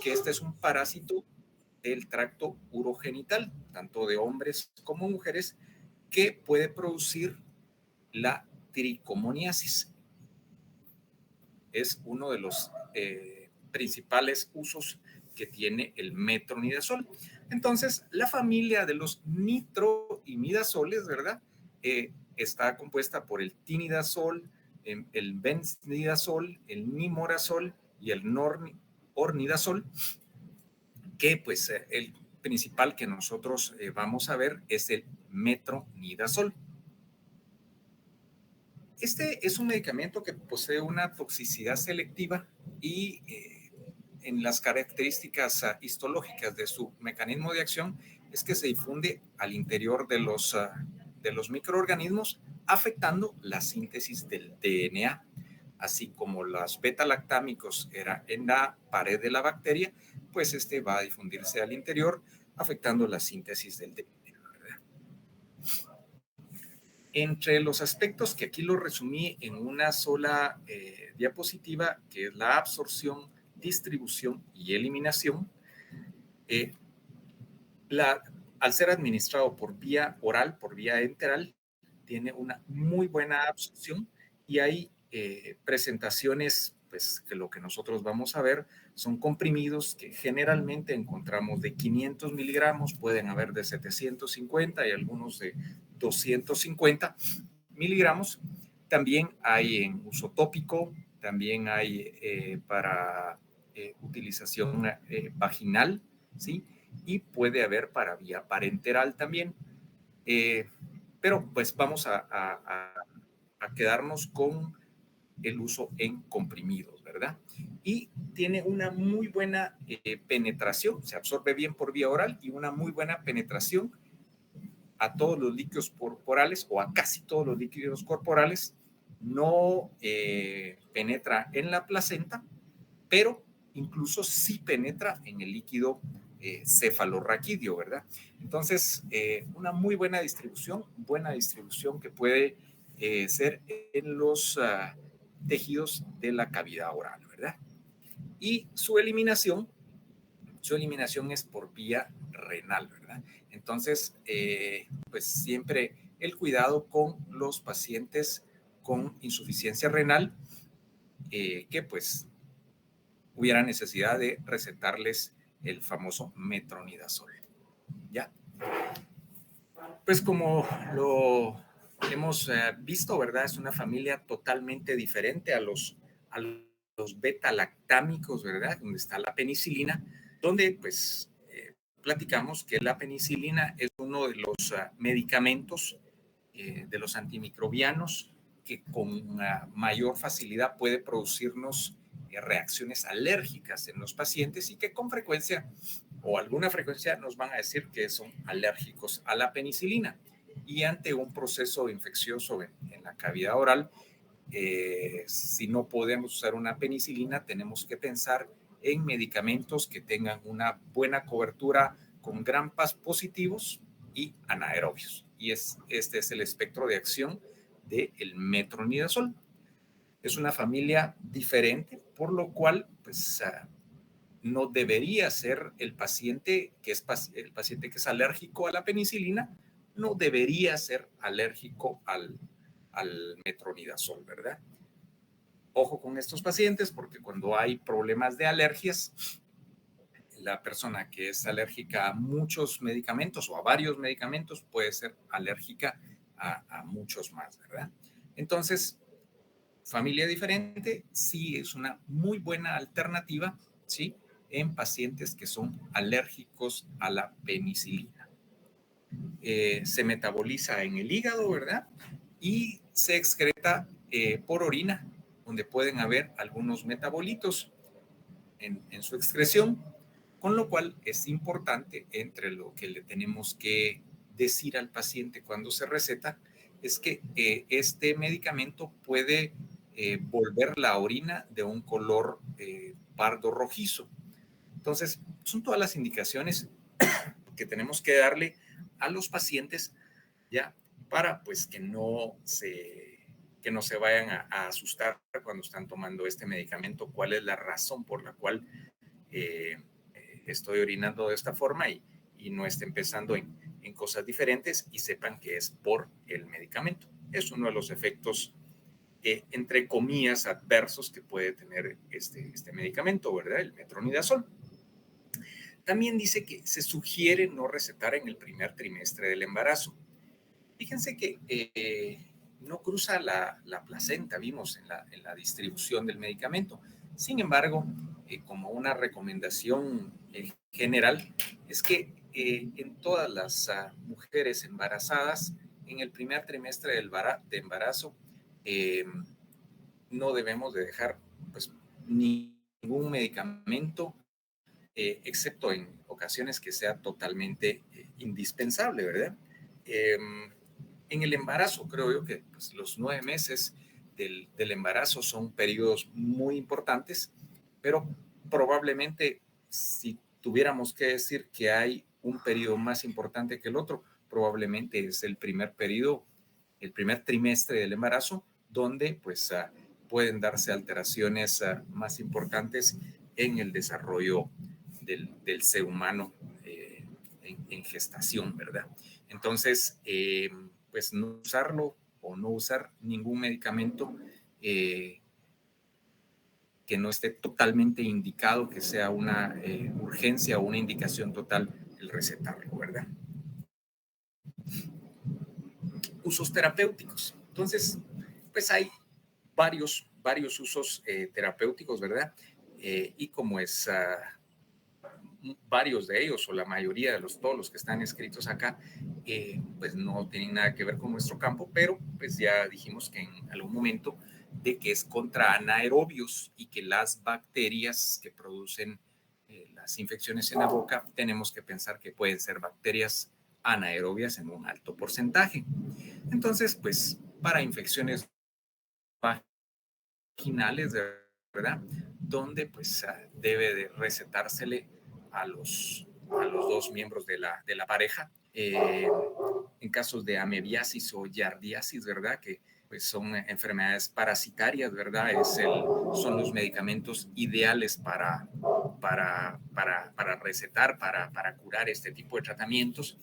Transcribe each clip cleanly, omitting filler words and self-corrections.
que este es un parásito del tracto urogenital, tanto de hombres como mujeres, que puede producir la tricomoniasis. Es uno de los principales usos que tiene el metronidazol. Entonces, la familia de los nitroimidazoles, ¿verdad? Está compuesta por el tinidazol, el benzidazol, el nimorazol y el ornidazol, que pues el principal que nosotros vamos a ver es el metronidazol. Este es un medicamento que posee una toxicidad selectiva y en las características histológicas de su mecanismo de acción es que se difunde al interior de los microorganismos, afectando la síntesis del DNA, así como los beta-lactámicos era en la pared de la bacteria, pues este va a difundirse al interior, afectando la síntesis del DNA. Entre los aspectos que aquí lo resumí en una sola diapositiva, que es la absorción, distribución y eliminación, al ser administrado por vía oral, por vía enteral, tiene una muy buena absorción y hay presentaciones, pues que lo que nosotros vamos a ver son comprimidos que generalmente encontramos de 500 miligramos, pueden haber de 750 y algunos de 250 miligramos. También hay en uso tópico, también hay para utilización vaginal, ¿sí? Y puede haber para vía parenteral también. Pero pues vamos a quedarnos con el uso en comprimidos, ¿verdad? Y tiene una muy buena penetración, se absorbe bien por vía oral y una muy buena penetración a todos los líquidos corporales o a casi todos los líquidos corporales. No penetra en la placenta, pero incluso sí penetra en el líquido cefalorraquídeo, ¿verdad? Entonces, una muy buena distribución que puede ser en los tejidos de la cavidad oral, ¿verdad? Y su eliminación es por vía renal, ¿verdad? Entonces, pues siempre el cuidado con los pacientes con insuficiencia renal, que pues hubiera necesidad de recetarles el famoso metronidazol. ¿Ya? Pues como lo hemos visto, ¿verdad? Es una familia totalmente diferente a los beta-lactámicos, ¿verdad? Donde está la penicilina, donde pues platicamos que la penicilina es uno de los medicamentos de los antimicrobianos que con mayor facilidad puede producirnos reacciones alérgicas en los pacientes y que con frecuencia o alguna frecuencia nos van a decir que son alérgicos a la penicilina. Y ante un proceso infeccioso en la cavidad oral, si no podemos usar una penicilina, tenemos que pensar en medicamentos que tengan una buena cobertura con gram-pas positivos y anaerobios. Y este es el espectro de acción del metronidazol. Es una familia diferente, por lo cual, pues, no debería ser el paciente que es alérgico a la penicilina, no debería ser alérgico al metronidazol, ¿verdad? Ojo con estos pacientes porque cuando hay problemas de alergias, la persona que es alérgica a muchos medicamentos o a varios medicamentos puede ser alérgica a muchos más, ¿verdad? Entonces, familia diferente sí es una muy buena alternativa, ¿sí? En pacientes que son alérgicos a la penicilina. Se metaboliza en el hígado, ¿verdad? Y se excreta por orina, donde pueden haber algunos metabolitos en su excreción, con lo cual es importante, entre lo que le tenemos que decir al paciente cuando se receta, es que este medicamento puede volver la orina de un color pardo rojizo. Entonces, son todas las indicaciones que tenemos que darle a los pacientes, ya, para pues que no se vayan a asustar cuando están tomando este medicamento, cuál es la razón por la cual estoy orinando de esta forma y no estén pensando en cosas diferentes y sepan que es por el medicamento. Es uno de los efectos, entre comillas, adversos que puede tener este medicamento, ¿verdad? El metronidazol. También dice que se sugiere no recetar en el primer trimestre del embarazo. Fíjense que no cruza la placenta, vimos en la distribución del medicamento. Sin embargo, como una recomendación general, es que en todas las mujeres embarazadas, en el primer trimestre de embarazo, no debemos de dejar pues, ningún medicamento, excepto en ocasiones que sea totalmente indispensable, ¿verdad? En el embarazo, creo yo que pues, los 9 meses del embarazo son periodos muy importantes, pero probablemente si tuviéramos que decir que hay un periodo más importante que el otro, probablemente es el primer periodo, el primer trimestre del embarazo, donde pues pueden darse alteraciones más importantes en el desarrollo del ser humano en gestación, ¿verdad? Entonces, pues no usarlo o no usar ningún medicamento que no esté totalmente indicado, que sea una urgencia o una indicación total el recetarlo, ¿verdad? Usos terapéuticos. Entonces, pues hay varios usos terapéuticos, ¿verdad? Y como es varios de ellos o la mayoría de todos los que están escritos acá, pues no tienen nada que ver con nuestro campo, pero pues ya dijimos que en algún momento de que es contra anaerobios y que las bacterias que producen las infecciones en la boca, tenemos que pensar que pueden ser bacterias anaerobias en un alto porcentaje. Entonces, pues para infecciones vaginales, ¿verdad? Donde pues debe de recetársele a los dos miembros de la pareja. En casos de amebiasis o yardiasis, ¿verdad? Que pues son enfermedades parasitarias, ¿verdad? Son los medicamentos ideales para recetar, para curar este tipo de tratamientos.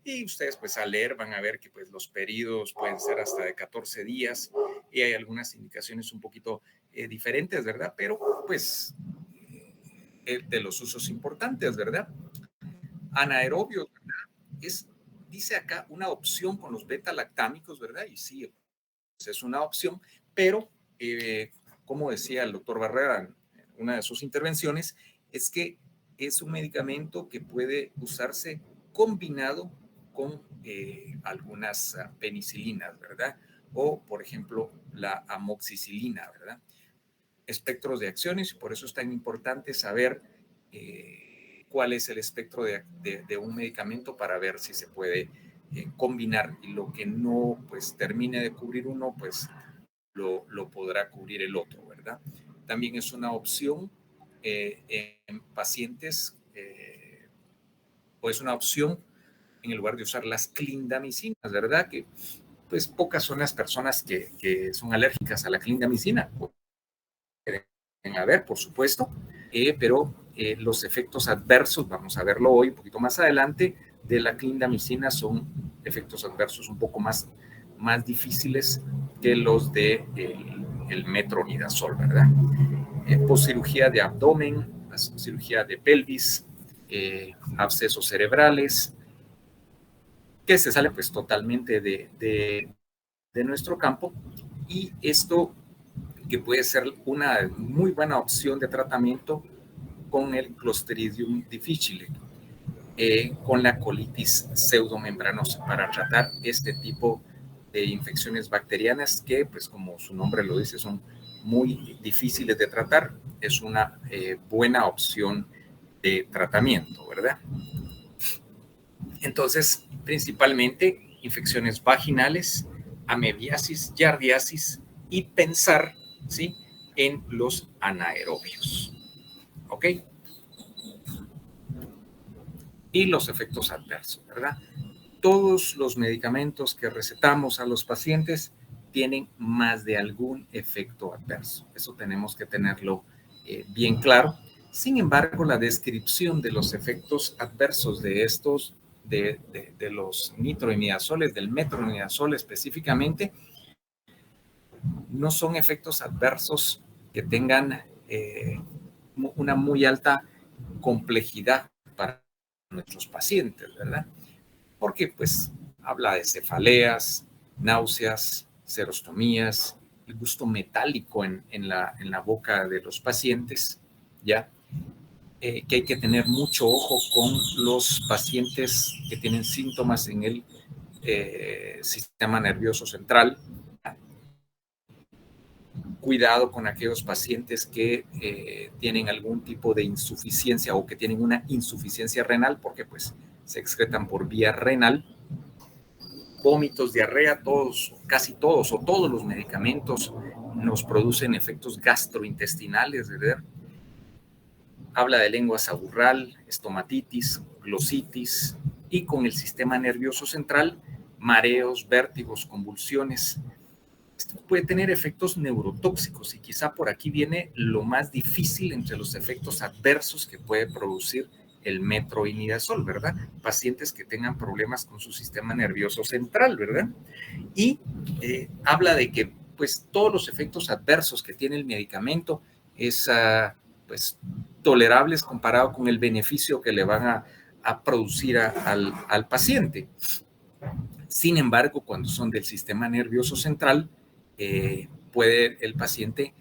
Y ustedes pues al leer van a ver que pues los periodos pueden ser hasta de 14 días y hay algunas indicaciones un poquito diferentes, ¿verdad? Pero pues de los usos importantes, ¿verdad? Anaerobios, ¿verdad? Dice acá, una opción con los beta-lactámicos, ¿verdad? Y sí, pues es una opción, pero como decía el doctor Barrera en una de sus intervenciones, es que es un medicamento que puede usarse combinado con algunas penicilinas, ¿verdad? O, por ejemplo, la amoxicilina, ¿verdad? Espectros de acciones, y por eso es tan importante saber cuál es el espectro de un medicamento para ver si se puede combinar, y lo que no pues termine de cubrir uno, pues lo podrá cubrir el otro, ¿verdad? También es una opción en pacientes, o es una opción en el lugar de usar las clindamicinas, ¿verdad? Que pues pocas son las personas que son alérgicas a la clindamicina. Pueden haber, por supuesto, pero los efectos adversos, vamos a verlo hoy un poquito más adelante, de la clindamicina son efectos adversos un poco más difíciles que los de el metronidazol, ¿verdad? Poscirugía de abdomen, cirugía de pelvis, abscesos cerebrales, que se sale pues totalmente de nuestro campo, y esto que puede ser una muy buena opción de tratamiento con el Clostridium difficile, con la colitis pseudomembranosa, para tratar este tipo de infecciones bacterianas que, pues como su nombre lo dice, son muy difíciles de tratar. Es una buena opción de tratamiento, ¿verdad? Entonces, principalmente infecciones vaginales, amebiasis, yardiasis, y pensar, ¿sí?, en los anaerobios. ¿Ok? Y los efectos adversos, ¿verdad? Todos los medicamentos que recetamos a los pacientes tienen más de algún efecto adverso. Eso tenemos que tenerlo bien claro. Sin embargo, la descripción de los efectos adversos de estos, de los nitroimidazoles, del metronidazol específicamente, no son efectos adversos que tengan una muy alta complejidad para nuestros pacientes, ¿verdad? Porque pues habla de cefaleas, náuseas, serostomías, el gusto metálico en la boca de los pacientes, ¿ya? Que hay que tener mucho ojo con los pacientes que tienen síntomas en el sistema nervioso central. Cuidado con aquellos pacientes que tienen algún tipo de insuficiencia o que tienen una insuficiencia renal, porque pues se excretan por vía renal. Vómitos, diarrea, todos, casi todos o todos los medicamentos nos producen efectos gastrointestinales, ¿verdad? Habla de lengua saburral, estomatitis, glositis y con el sistema nervioso central, mareos, vértigos, convulsiones. Esto puede tener efectos neurotóxicos y quizá por aquí viene lo más difícil entre los efectos adversos que puede producir el metronidazol, ¿verdad? Pacientes que tengan problemas con su sistema nervioso central, ¿verdad? Y habla de que pues todos los efectos adversos que tiene el medicamento es pues tolerables comparado con el beneficio que le van a producir al paciente. Sin embargo, cuando son del sistema nervioso central, puede el paciente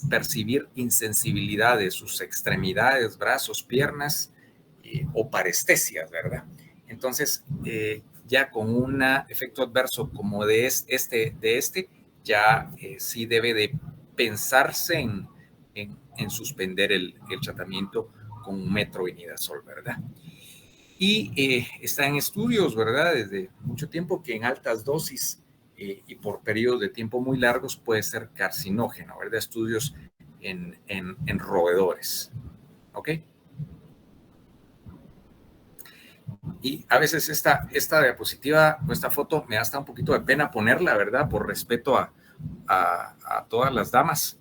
percibir insensibilidad de sus extremidades, brazos, piernas o parestesias, ¿verdad? Entonces, ya con un efecto adverso como de este ya sí debe de pensarse en suspender el tratamiento con metronidazol, ¿verdad? Y está en estudios, ¿verdad? Desde mucho tiempo que en altas dosis y por periodos de tiempo muy largos puede ser carcinógeno, ¿verdad? Estudios en roedores, ¿ok? Y a veces esta diapositiva o esta foto me da hasta un poquito de pena ponerla, ¿verdad? Por respeto a todas las damas.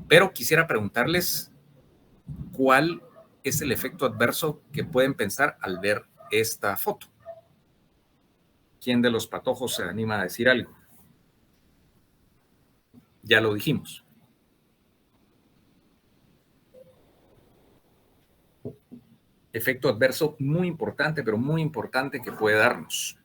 Pero quisiera preguntarles cuál es el efecto adverso que pueden pensar al ver esta foto. ¿Quién de los patojos se anima a decir algo? Ya lo dijimos. Efecto adverso muy importante, pero muy importante que puede darnos.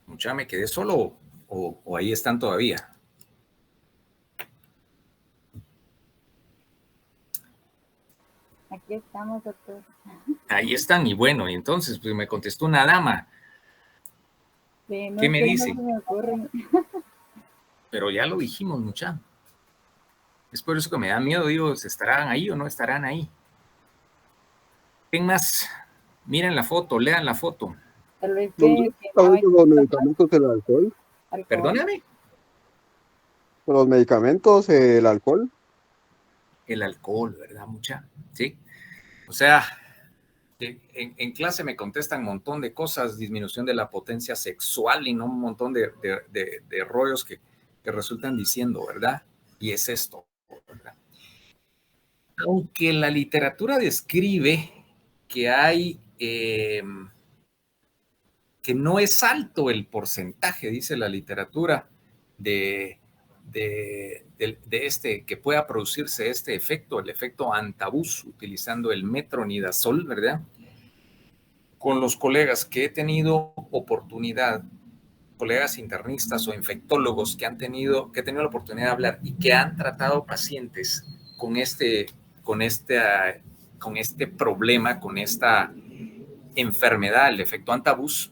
Mucha, ¿me quedé solo o ahí están todavía? Aquí estamos, doctor. Ahí están, y bueno, y entonces pues me contestó una dama. Sí, no, ¿Qué me dice? No me ocurre. Pero ya lo dijimos, mucha. Es por eso que me da miedo, digo, ¿estarán ahí o no estarán ahí? ¿Quién más? Miren la foto, lean la foto. Tal vez ¿Dónde están los medicamentos del alcohol? Perdóname. Los medicamentos, el alcohol. El alcohol, ¿verdad, mucha? Sí. O sea, en clase me contestan un montón de cosas, disminución de la potencia sexual y no un montón de rollos que resultan diciendo, ¿verdad? Y es esto, ¿verdad? Aunque la literatura describe que hay, que no es alto el porcentaje, dice la literatura, de que pueda producirse este efecto, el efecto antabús, utilizando el metronidazol, ¿verdad? Con los colegas que he tenido oportunidad, colegas internistas o infectólogos que he tenido la oportunidad de hablar y que han tratado pacientes con este problema, con esta enfermedad, el efecto antabús,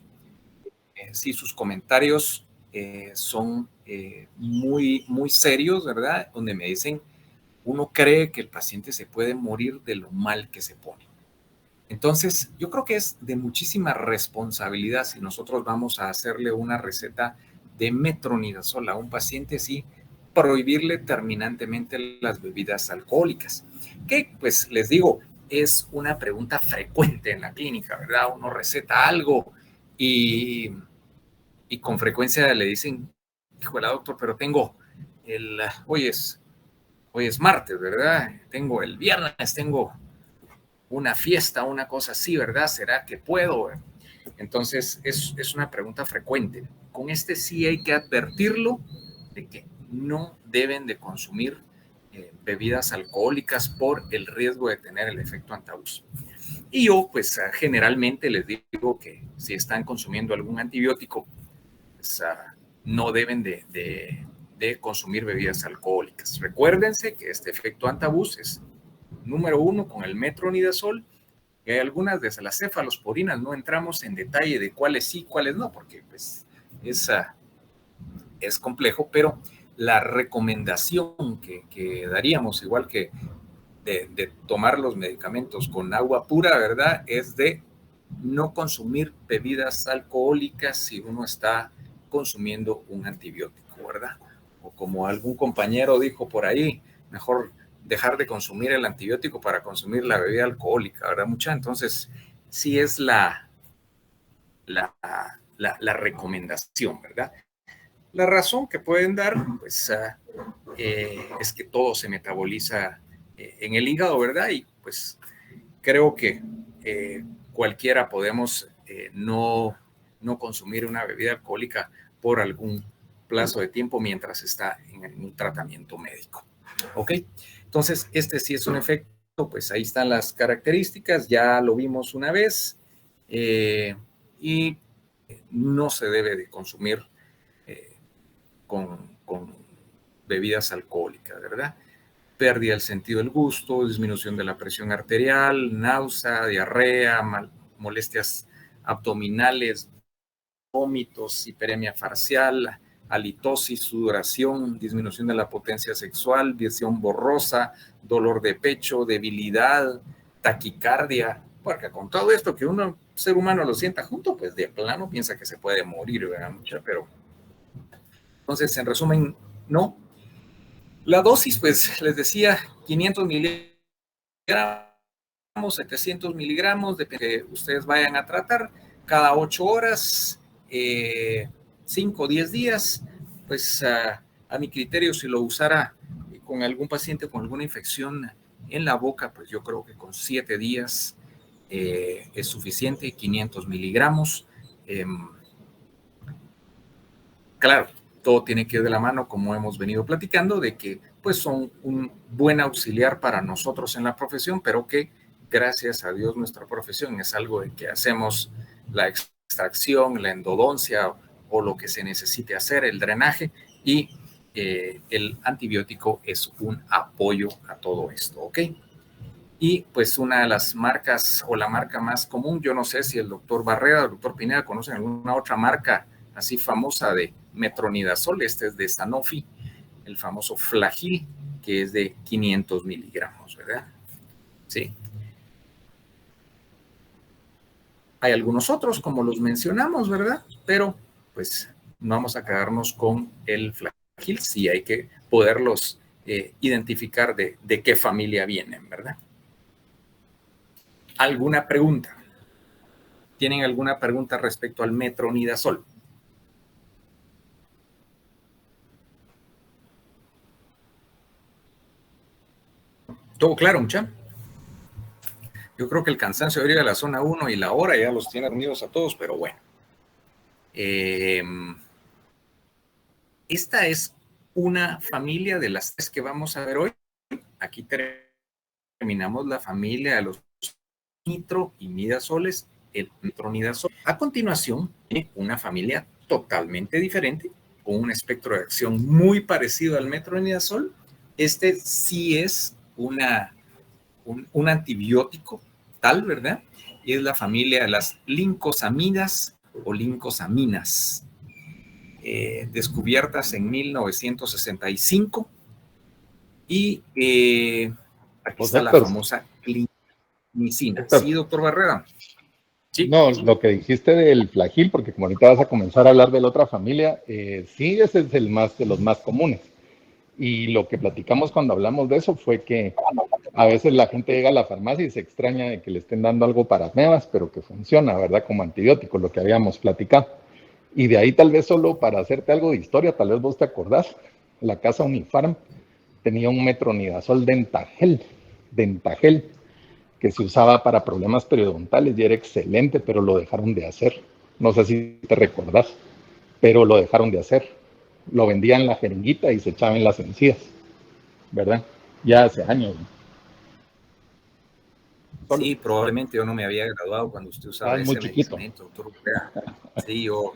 sí, sus comentarios son muy, muy serios, ¿verdad? Donde me dicen, uno cree que el paciente se puede morir de lo mal que se pone. Entonces, yo creo que es de muchísima responsabilidad si nosotros vamos a hacerle una receta de metronidazol a un paciente, sí, prohibirle terminantemente las bebidas alcohólicas, que pues les digo, es una pregunta frecuente en la clínica, ¿verdad? Uno receta algo y y con frecuencia le dicen, híjole, doctor, pero tengo hoy es martes, ¿verdad? Tengo el viernes, tengo una fiesta, una cosa así, ¿verdad? ¿Será que puedo? Entonces, es una pregunta frecuente. Con este sí hay que advertirlo de que no deben de consumir bebidas alcohólicas por el riesgo de tener el efecto antabús. Y yo, pues, generalmente les digo que si están consumiendo algún antibiótico, pues, no deben de consumir bebidas alcohólicas. Recuérdense que este efecto antabús es, número 1, con el metronidazol, y hay algunas de las cefalosporinas, no entramos en detalle de cuáles sí, cuáles no, porque pues es complejo, pero la recomendación que daríamos, igual que de tomar los medicamentos con agua pura, ¿verdad? Es de no consumir bebidas alcohólicas si uno está consumiendo un antibiótico, ¿verdad? O como algún compañero dijo por ahí, mejor dejar de consumir el antibiótico para consumir la bebida alcohólica, ¿verdad, mucha? Entonces, sí es la recomendación, ¿verdad? La razón que pueden dar, pues, es que todo se metaboliza en el hígado, ¿verdad? Y pues creo que cualquiera podemos no consumir una bebida alcohólica por algún plazo de tiempo mientras está en un tratamiento médico. ¿Ok? Entonces, este sí es un efecto, pues ahí están las características, ya lo vimos una vez, y no se debe de consumir con bebidas alcohólicas, ¿verdad? Pérdida del sentido del gusto, disminución de la presión arterial, náusea, diarrea, molestias abdominales, vómitos, hiperemia facial, halitosis, sudoración, disminución de la potencia sexual, visión borrosa, dolor de pecho, debilidad, taquicardia, porque con todo esto que un ser humano lo sienta junto, pues de plano piensa que se puede morir, ¿verdad? Pero entonces, en resumen, no. La dosis, pues les decía, 500 miligramos, 700 miligramos, de que ustedes vayan a tratar cada 8 horas, 5 o 10 días, pues a mi criterio, si lo usara con algún paciente con alguna infección en la boca, pues yo creo que con 7 días es suficiente, 500 miligramos. Claro, todo tiene que ir de la mano, como hemos venido platicando, de que pues son un buen auxiliar para nosotros en la profesión, pero que gracias a Dios nuestra profesión es algo de que hacemos la extracción, la endodoncia o lo que se necesite hacer, el drenaje, y el antibiótico es un apoyo a todo esto, ¿ok? Y pues una de las marcas o la marca más común, yo no sé si el doctor Barrera o el doctor Pineda conocen alguna otra marca así famosa de metronidazol. Este es de Sanofi, el famoso Flagyl, que es de 500 miligramos, ¿verdad? Sí. Hay algunos otros, como los mencionamos, ¿verdad? Pero pues no vamos a quedarnos con el Flagyl, sí hay que poderlos identificar de qué familia vienen, ¿verdad? ¿Alguna pregunta? ¿Tienen alguna pregunta respecto al metronidazol? ¿Todo claro, mucha? Yo creo que el cansancio de la zona 1 y la hora ya los tiene reunidos a todos, pero bueno. Esta es una familia de las 3 que vamos a ver hoy. Aquí terminamos la familia de los nitroimidazoles, el metronidazol. A continuación, una familia totalmente diferente, con un espectro de acción muy parecido al metronidazol. Este sí es un antibiótico tal, ¿verdad? Y es la familia de las lincosamidas o lincosaminas, descubiertas en 1965. Y aquí está la famosa clinicina. Sí, doctor Barrera. Sí. No, lo que dijiste del Flagyl, porque como ahorita vas a comenzar a hablar de la otra familia, sí, ese es el más de los más comunes. Y lo que platicamos cuando hablamos de eso fue que a veces la gente llega a la farmacia y se extraña de que le estén dando algo para amebas, pero que funciona, ¿verdad? Como antibiótico, lo que habíamos platicado. Y de ahí tal vez solo para hacerte algo de historia, tal vez vos te acordás, la casa Unifarm tenía un metronidazol dentagel, que se usaba para problemas periodontales y era excelente, pero lo dejaron de hacer. No sé si te recordás, pero lo dejaron de hacer. Lo vendían en la jeringuita y se echaba en las encías, ¿verdad? Ya hace años. Solo, Sí, probablemente yo no me había graduado cuando usted usaba estabas muy ese chiquito. medicamento, doctor Urrea. Sí, yo,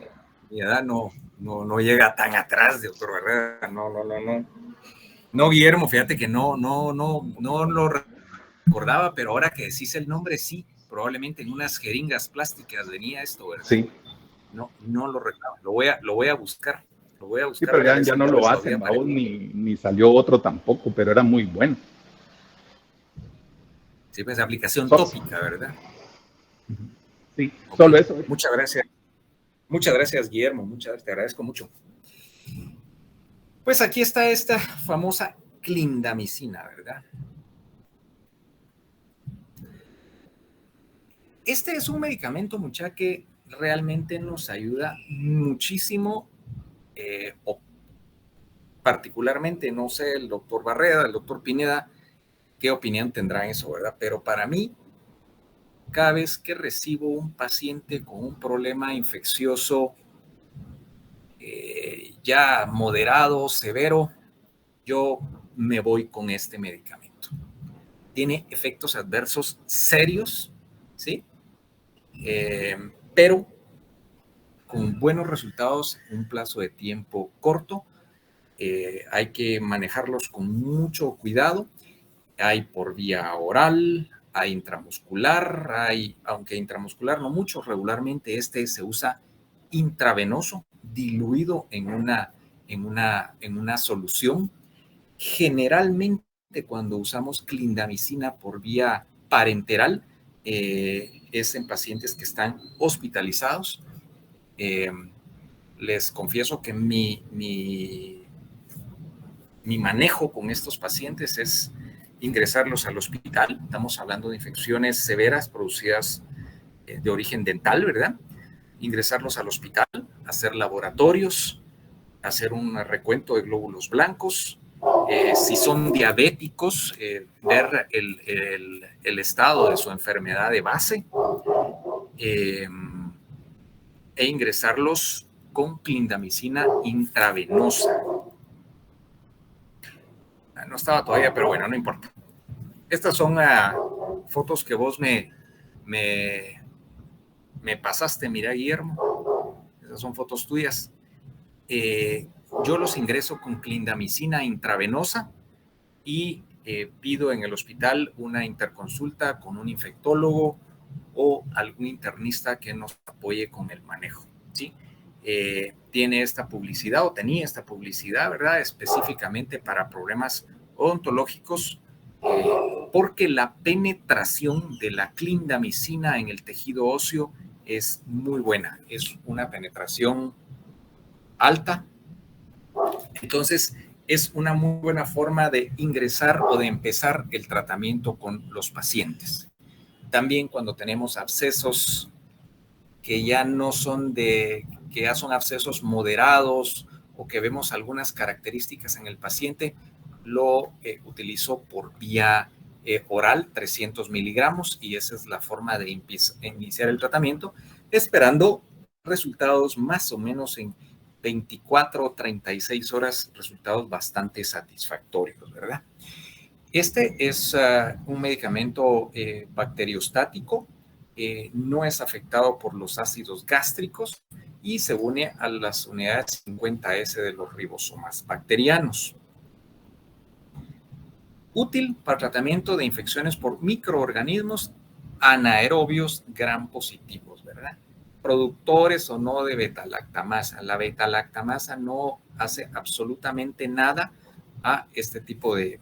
mi edad no llega tan atrás, doctor Herrera. No. No, Guillermo, fíjate que no lo recordaba, pero ahora que decís el nombre, sí, probablemente en unas jeringas plásticas venía esto, ¿verdad? Sí, No lo recordaba. Lo voy a buscar. Lo voy a sí, buscar pero para ya, ver ya si no tal lo vez hacen, todavía aparece. vamos, ni salió otro tampoco, pero era muy bueno. Sí, pues aplicación Sos. tópica, ¿verdad? Sí, Ok. solo eso. Muchas gracias. Muchas gracias, Guillermo. Te agradezco mucho. Pues aquí está esta famosa clindamicina, ¿verdad? Este es un medicamento, muchacha, que realmente nos ayuda muchísimo, o particularmente, no sé, el doctor Barreda, el doctor Pineda, qué opinión tendrán eso, ¿verdad? Pero para mí, cada vez que recibo un paciente con un problema infeccioso ya moderado, severo, yo me voy con este medicamento. Tiene efectos adversos serios, ¿sí? Pero con buenos resultados en un plazo de tiempo corto. Hay que manejarlos con mucho cuidado. Hay por vía oral, hay intramuscular, aunque intramuscular no mucho, regularmente este se usa intravenoso, diluido en una solución. Generalmente cuando usamos clindamicina por vía parenteral, es en pacientes que están hospitalizados. Eh, Les confieso que mi manejo con estos pacientes es ingresarlos al hospital. Estamos hablando de infecciones severas producidas de origen dental, ¿verdad? Ingresarlos al hospital, hacer laboratorios, hacer un recuento de glóbulos blancos. Si son diabéticos, ver el estado de su enfermedad de base, e ingresarlos con clindamicina intravenosa. No estaba todavía, pero bueno, no importa. Estas son fotos que vos me pasaste, mira, Guillermo. Esas son fotos tuyas. Yo los ingreso con clindamicina intravenosa y pido en el hospital una interconsulta con un infectólogo o algún internista que nos apoye con el manejo, ¿sí? Tiene esta publicidad, o tenía esta publicidad, ¿verdad? Específicamente para problemas odontológicos, porque la penetración de la clindamicina en el tejido óseo es muy buena, es una penetración alta. Entonces, es una muy buena forma de ingresar o de empezar el tratamiento con los pacientes. También cuando tenemos abscesos que ya no son que ya son abscesos moderados o que vemos algunas características en el paciente, lo utilizo por vía oral, 300 miligramos, y esa es la forma de iniciar el tratamiento, esperando resultados más o menos en 24 o 36 horas, resultados bastante satisfactorios, ¿verdad? Este es un medicamento bacteriostático, no es afectado por los ácidos gástricos y se une a las unidades 50S de los ribosomas bacterianos. Útil para tratamiento de infecciones por microorganismos anaerobios gram positivos, ¿verdad? Productores o no de beta-lactamasa. La beta-lactamasa no hace absolutamente nada a este tipo de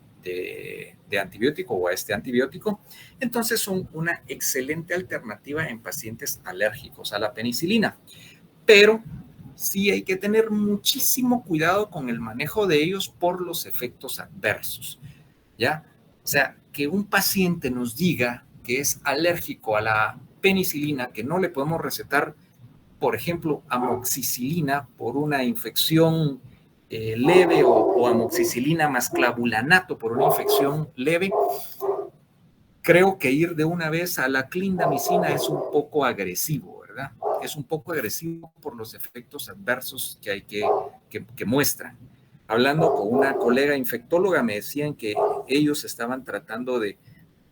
antibiótico o a este antibiótico. Entonces son una excelente alternativa en pacientes alérgicos a la penicilina. Pero sí hay que tener muchísimo cuidado con el manejo de ellos por los efectos adversos, ¿ya? O sea, que un paciente nos diga que es alérgico a la penicilina, que no le podemos recetar por ejemplo, amoxicilina por una infección leve o amoxicilina más clavulanato por una infección leve, creo que ir de una vez a la clindamicina es un poco agresivo, ¿verdad? Es un poco agresivo por los efectos adversos que muestran. Hablando con una colega infectóloga, me decían que ellos estaban tratando de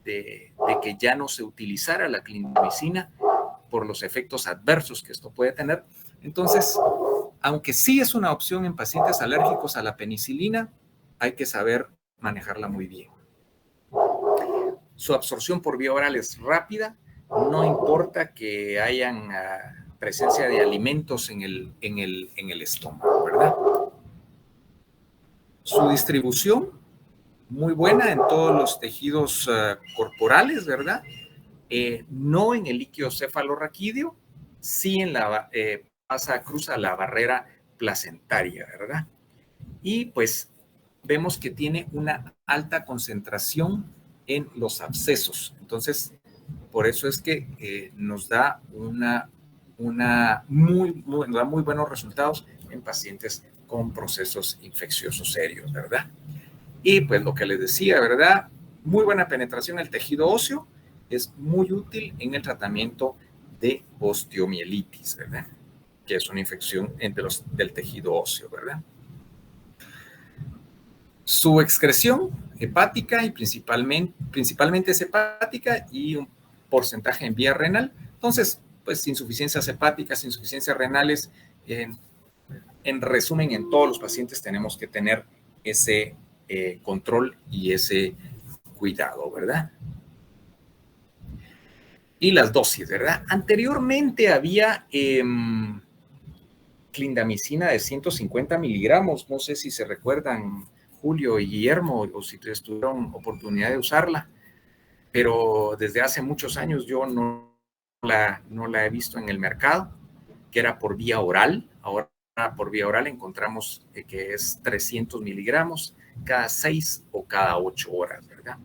que ya no se utilizara la clindamicina por los efectos adversos que esto puede tener. Entonces, aunque sí es una opción en pacientes alérgicos a la penicilina, hay que saber manejarla muy bien. Su absorción por vía oral es rápida, no importa que hayan presencia de alimentos en el estómago, ¿verdad? Su distribución, muy buena en todos los tejidos corporales, ¿verdad? No en el líquido cefalorraquídeo, sí en cruza la barrera placentaria, ¿verdad? Y pues vemos que tiene una alta concentración en los abscesos. Entonces, por eso es que nos da muy buenos resultados en pacientes con procesos infecciosos serios, ¿verdad? Y pues lo que les decía, ¿verdad? Muy buena penetración en el tejido óseo, es muy útil en el tratamiento de osteomielitis, ¿verdad? Que es una infección del tejido óseo, ¿verdad? Su excreción hepática y principalmente es hepática y un porcentaje en vía renal. Entonces, pues insuficiencias hepáticas, insuficiencias renales, en resumen, en todos los pacientes tenemos que tener ese control y ese cuidado, ¿verdad? Y las dosis, ¿verdad? Anteriormente había clindamicina de 150 miligramos, no sé si se recuerdan Julio y Guillermo, o si tuvieron oportunidad de usarla, pero desde hace muchos años yo no la he visto en el mercado, que era por vía oral. Ahora por vía oral encontramos que es 300 miligramos cada 6 o cada 8 horas, ¿verdad?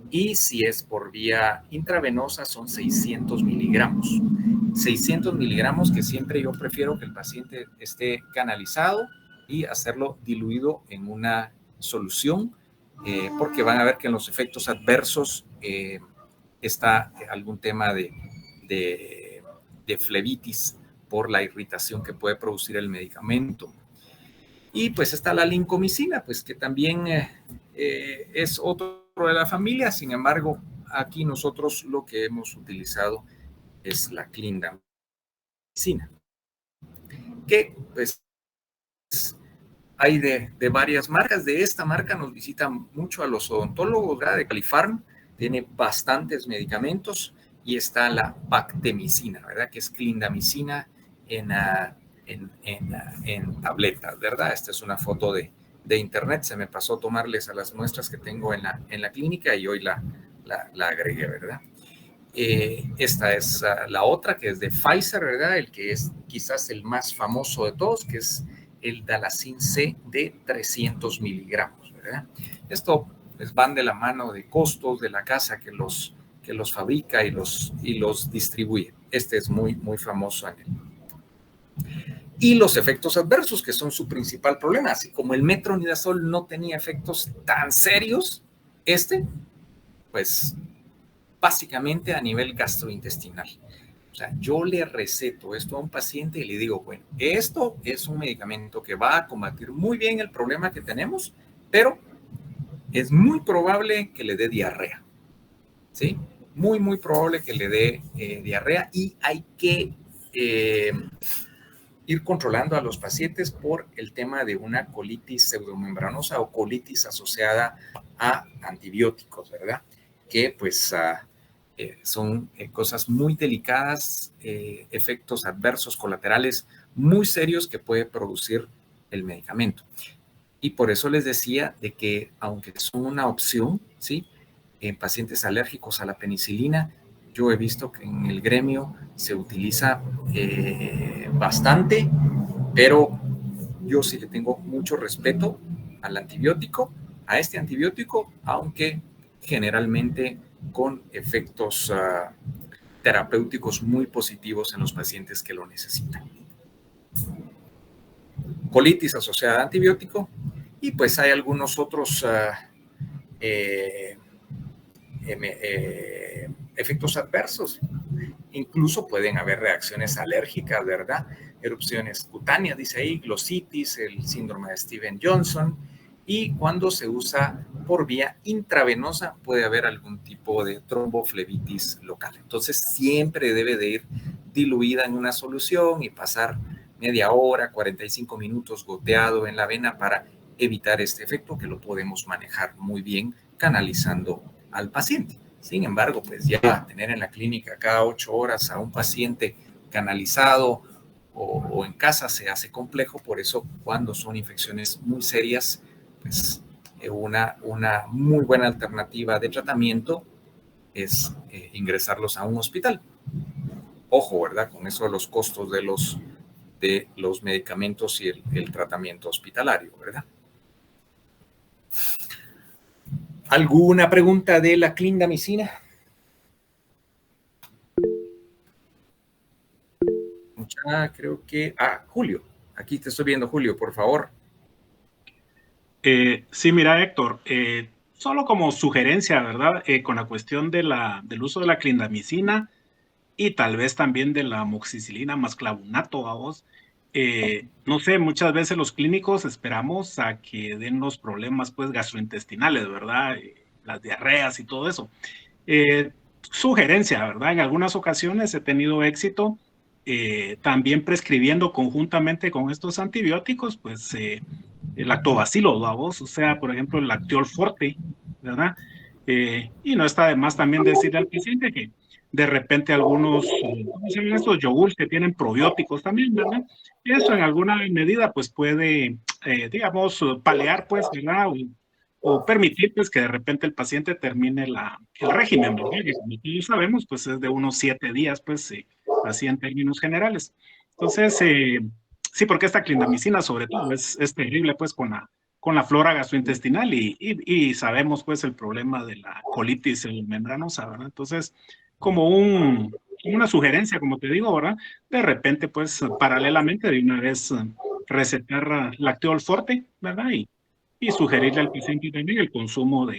Y si es por vía intravenosa son 600 miligramos. 600 miligramos que siempre yo prefiero que el paciente esté canalizado y hacerlo diluido en una solución, porque van a ver que en los efectos adversos está algún tema de flebitis por la irritación que puede producir el medicamento. Y pues está la lincomicina, pues que también es otro de la familia. Sin embargo, aquí nosotros lo que hemos utilizado es la clindamicina, que pues hay de varias marcas. De esta marca nos visitan mucho a los odontólogos, ¿verdad? De Califarm, tiene bastantes medicamentos, y está la bactemicina, ¿verdad? Que es clindamicina en tabletas, ¿verdad? Esta es una foto de internet, se me pasó tomarles a las muestras que tengo en la clínica y hoy la agregué, ¿verdad? Esta es la otra, que es de Pfizer, ¿verdad? El que es quizás el más famoso de todos, que es el Dalacin C de 300 miligramos, ¿verdad? Esto pues van de la mano de costos de la casa que los fabrica y los distribuye. Este es muy, muy famoso en él. Y los efectos adversos, que son su principal problema. Así como el metronidazol no tenía efectos tan serios, pues básicamente a nivel gastrointestinal. O sea, yo le receto esto a un paciente y le digo, bueno, esto es un medicamento que va a combatir muy bien el problema que tenemos, pero es muy probable que le dé diarrea, ¿sí? Muy, muy probable que le dé diarrea, y hay que ir controlando a los pacientes por el tema de una colitis pseudomembranosa o colitis asociada a antibióticos, ¿verdad? Que pues son cosas muy delicadas, efectos adversos colaterales muy serios que puede producir el medicamento. Y por eso les decía de que aunque son una opción, ¿sí? En pacientes alérgicos a la penicilina, yo he visto que en el gremio se utiliza bastante, pero yo sí le tengo mucho respeto al antibiótico, a este antibiótico, aunque generalmente con efectos terapéuticos muy positivos en los pacientes que lo necesitan. Colitis asociada a antibiótico, y pues hay algunos otros efectos adversos. Incluso pueden haber reacciones alérgicas, ¿verdad? Erupciones cutáneas, dice ahí, glositis, el síndrome de Steven-Johnson, y cuando se usa por vía intravenosa puede haber algún tipo de tromboflebitis local. Entonces siempre debe de ir diluida en una solución y pasar media hora, 45 minutos goteado en la vena para evitar este efecto, que lo podemos manejar muy bien canalizando al paciente. Sin embargo, pues ya tener en la clínica cada 8 horas a un paciente canalizado o en casa se hace complejo. Por eso, cuando son infecciones muy serias, pues una muy buena alternativa de tratamiento es ingresarlos a un hospital. Ojo, ¿verdad? Con eso de los costos de los medicamentos y el tratamiento hospitalario, ¿verdad? ¿Alguna pregunta de la clindamicina? Creo que... Julio. Aquí te estoy viendo, Julio, por favor. Sí, mira, Héctor, solo como sugerencia, ¿verdad? Con la cuestión del uso de la clindamicina y tal vez también de la amoxicilina más clavunato, vamos. No sé, muchas veces los clínicos esperamos a que den los problemas, pues, gastrointestinales, ¿verdad? Las diarreas y todo eso. Sugerencia, ¿verdad? En algunas ocasiones he tenido éxito también prescribiendo conjuntamente con estos antibióticos, pues, el lactobacilo, vamos, o sea, por ejemplo, el Lactiol Forte, ¿verdad? Y no está de más también decirle al paciente que de repente algunos, ¿cómo se llaman estos yogures que tienen probióticos también, ¿verdad? Eso en alguna medida, pues puede, digamos, paliar, pues, ¿verdad? O permitir, pues, que de repente el paciente termine el régimen, ¿verdad? Que como todos sabemos, pues es de unos 7 días, pues, así en términos generales. Entonces, sí, porque esta clindamicina sobre todo es terrible pues con la flora gastrointestinal y sabemos pues el problema de la colitis membranosa, ¿verdad? Entonces, como una sugerencia, como te digo, ¿verdad? De repente pues paralelamente de una vez recetar Lacteol Forte, ¿verdad? Y sugerirle al paciente también el consumo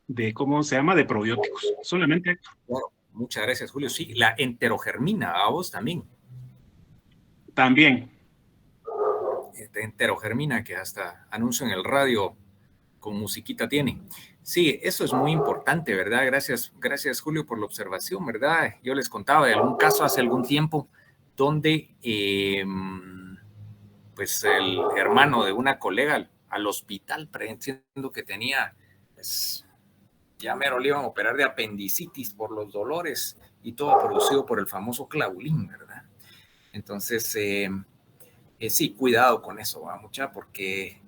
de ¿cómo se llama? De probióticos. Solamente. Bueno, muchas gracias, Julio. Sí, la enterogermina, a vos también. También. Enterogermina, que hasta anuncio en el radio con musiquita tiene. Sí, eso es muy importante, ¿verdad? Gracias, Julio, por la observación, ¿verdad? Yo les contaba de algún caso hace algún tiempo donde pues el hermano de una colega al hospital, prediciendo que tenía, pues ya mero le iban a operar de apendicitis por los dolores y todo producido por el famoso claulín, ¿verdad? Entonces, sí, cuidado con eso, ¿va? Mucha, porque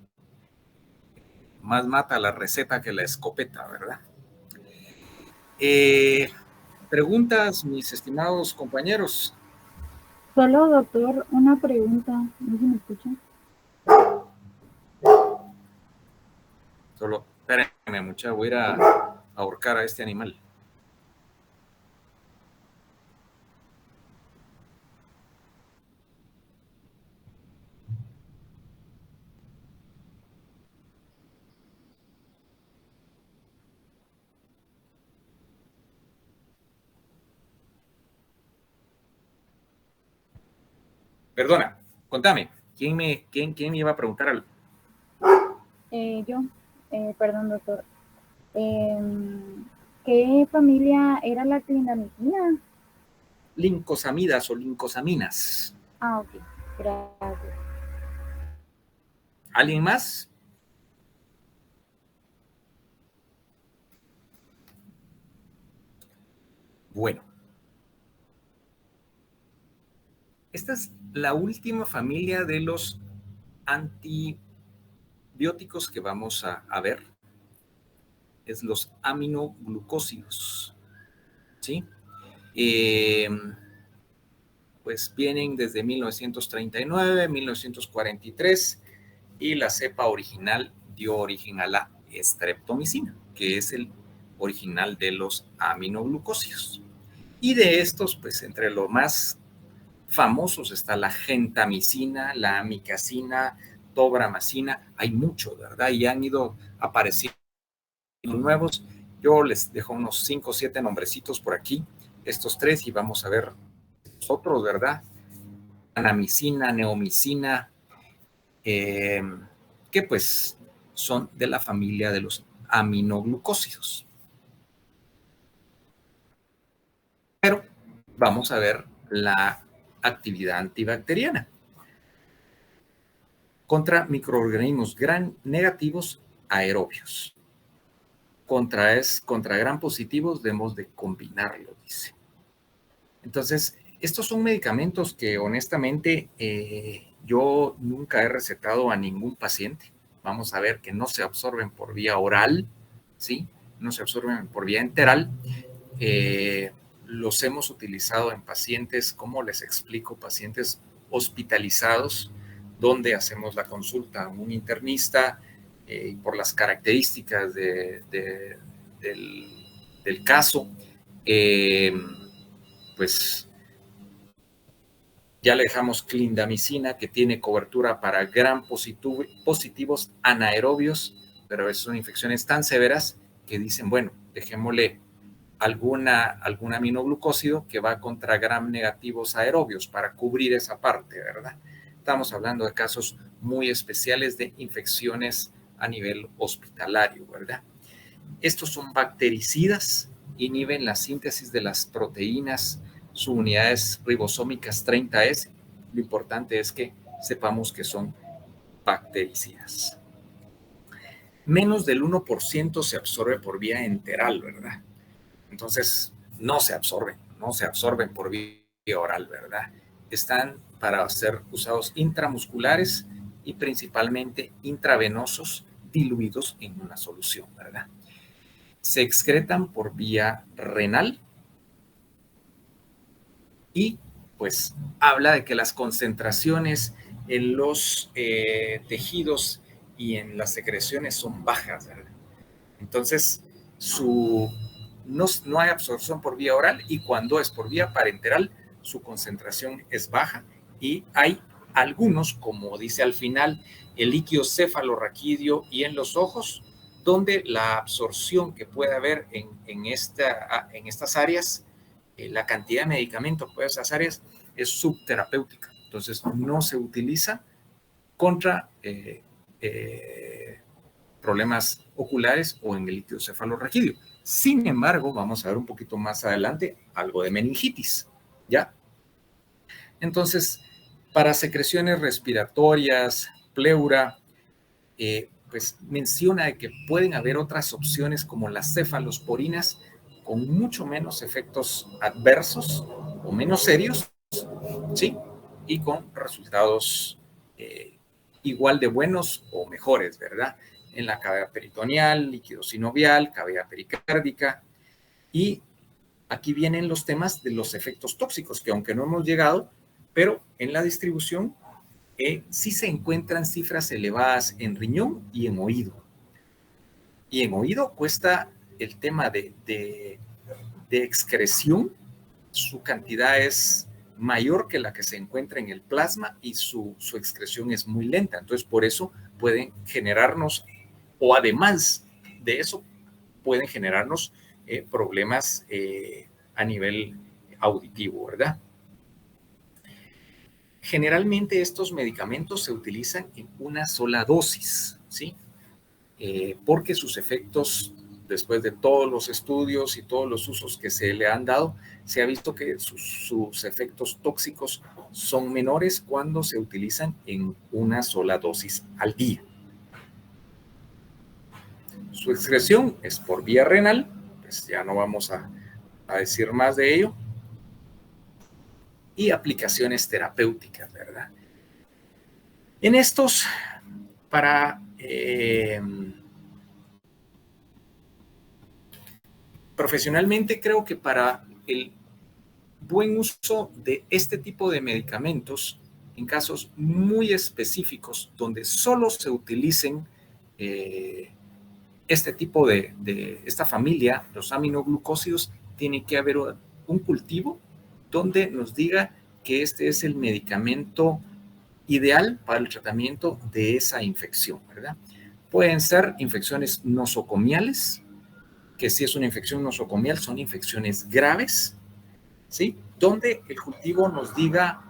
más mata la receta que la escopeta, ¿verdad? Preguntas, mis estimados compañeros. Solo, doctor, una pregunta. ¿No se me escucha? Solo, espérenme, mucha, voy a ir a ahorcar a este animal. Perdona, contame, ¿quién me iba a preguntar algo? Yo, perdón, doctor. ¿Qué familia era la clindamicina? Lincosamidas o lincosaminas. Ok, gracias. ¿Alguien más? Bueno. Esta es la última familia de los antibióticos que vamos a ver. Es los aminoglucósidos. ¿Sí? Pues vienen desde 1939, 1943 y la cepa original dio origen a la streptomicina, que es el original de los aminoglucósidos. Y de estos, pues entre los más famosos está la gentamicina, la amikacina, tobramacina. Hay muchos, ¿verdad? Y han ido apareciendo nuevos. Yo les dejo unos 5 o 7 nombrecitos por aquí, estos 3, y vamos a ver otros, ¿verdad? Anamicina, neomicina, que pues son de la familia de los aminoglucósidos. Pero vamos a ver la actividad antibacteriana contra microorganismos gram negativos aerobios. Contra gram positivos debemos de combinarlo, dice. Entonces, estos son medicamentos que honestamente yo nunca he recetado a ningún paciente. Vamos a ver que no se absorben por vía oral, ¿sí? No se absorben por vía enteral. Los hemos utilizado en pacientes, como les explico, pacientes hospitalizados, donde hacemos la consulta a un internista por las características del caso, pues ya le dejamos clindamicina, que tiene cobertura para gram positivos anaerobios, pero son infecciones tan severas que dicen, bueno, dejémosle algún aminoglucósido que va contra gram negativos aerobios para cubrir esa parte, ¿verdad? Estamos hablando de casos muy especiales de infecciones a nivel hospitalario, ¿verdad? Estos son bactericidas, inhiben la síntesis de las proteínas, sus unidades ribosómicas 30S. Lo importante es que sepamos que son bactericidas. Menos del 1% se absorbe por vía enteral, ¿verdad? Entonces, no se absorben por vía oral, ¿verdad? Están para ser usados intramusculares y principalmente intravenosos diluidos en una solución, ¿verdad? Se excretan por vía renal y pues habla de que las concentraciones en los tejidos y en las secreciones son bajas, ¿verdad? Entonces, no hay absorción por vía oral, y cuando es por vía parenteral, su concentración es baja, y hay algunos, como dice al final, el líquido cefalorraquídeo y en los ojos, donde la absorción que puede haber en estas áreas, la cantidad de medicamentos por esas áreas es subterapéutica. Entonces, no se utiliza contra problemas oculares o en el líquido cefalorraquídeo. Sin embargo, vamos a ver un poquito más adelante algo de meningitis, ¿ya? Entonces, para secreciones respiratorias, pleura, pues menciona que pueden haber otras opciones como las cefalosporinas con mucho menos efectos adversos o menos serios, ¿sí? Y con resultados igual de buenos o mejores, ¿verdad? En la cavidad peritoneal, líquido sinovial, cavidad pericárdica. Y aquí vienen los temas de los efectos tóxicos, que aunque no hemos llegado, pero en la distribución sí se encuentran cifras elevadas en riñón y en oído. Y en oído cuesta el tema de excreción, su cantidad es mayor que la que se encuentra en el plasma y su excreción es muy lenta. Entonces, por eso pueden generarnos, o además de eso, pueden generarnos problemas a nivel auditivo, ¿verdad? Generalmente estos medicamentos se utilizan en una sola dosis, ¿sí? Porque sus efectos, después de todos los estudios y todos los usos que se le han dado, se ha visto que sus efectos tóxicos son menores cuando se utilizan en una sola dosis al día. Su excreción es por vía renal, pues ya no vamos a decir más de ello. Y aplicaciones terapéuticas, ¿verdad? En estos, profesionalmente creo que para el buen uso de este tipo de medicamentos, en casos muy específicos donde solo se utilicen este tipo esta familia, los aminoglucósidos, tiene que haber un cultivo donde nos diga que este es el medicamento ideal para el tratamiento de esa infección, ¿verdad? Pueden ser infecciones nosocomiales, que si es una infección nosocomial son infecciones graves, ¿sí? Donde el cultivo nos diga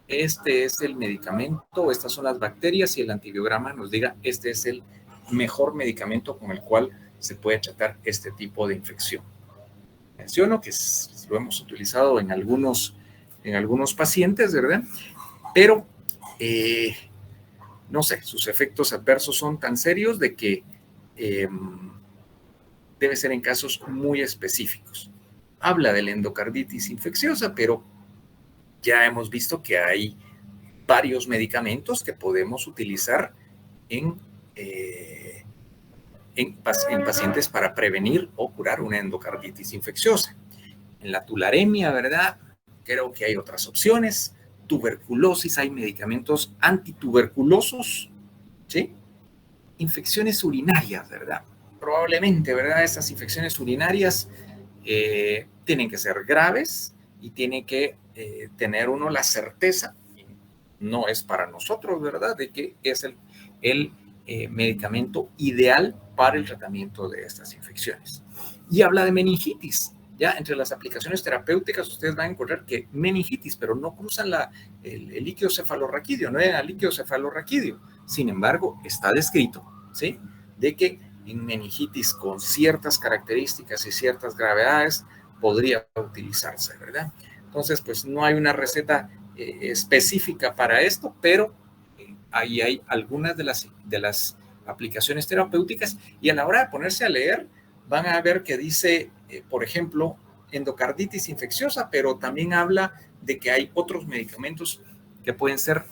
este es el medicamento, estas son las bacterias y el antibiograma nos diga este es el mejor medicamento con el cual se puede tratar este tipo de infección. Menciono que lo hemos utilizado en algunos pacientes, ¿verdad? Pero, no sé, sus efectos adversos son tan serios de que debe ser en casos muy específicos. Habla de la endocarditis infecciosa, pero ya hemos visto que hay varios medicamentos que podemos utilizar en pacientes para prevenir o curar una endocarditis infecciosa. En la tularemia, ¿verdad? Creo que hay otras opciones. Tuberculosis, hay medicamentos antituberculosos, ¿sí? Infecciones urinarias, ¿verdad? Probablemente, ¿verdad? Esas infecciones urinarias tienen que ser graves y tiene que tener uno la certeza, no es para nosotros, ¿verdad?, de que es el medicamento ideal para el tratamiento de estas infecciones. Y habla de meningitis. Ya entre las aplicaciones terapéuticas ustedes van a encontrar que meningitis, pero no cruzan el líquido cefalorraquídeo, no era líquido cefalorraquídeo. Sin embargo, está descrito, ¿sí?, de que en meningitis con ciertas características y ciertas gravedades podría utilizarse, ¿verdad? Entonces, pues no hay una receta específica para esto, pero ahí hay algunas de las aplicaciones terapéuticas, y a la hora de ponerse a leer van a ver que dice, por ejemplo, endocarditis infecciosa, pero también habla de que hay otros medicamentos que pueden ser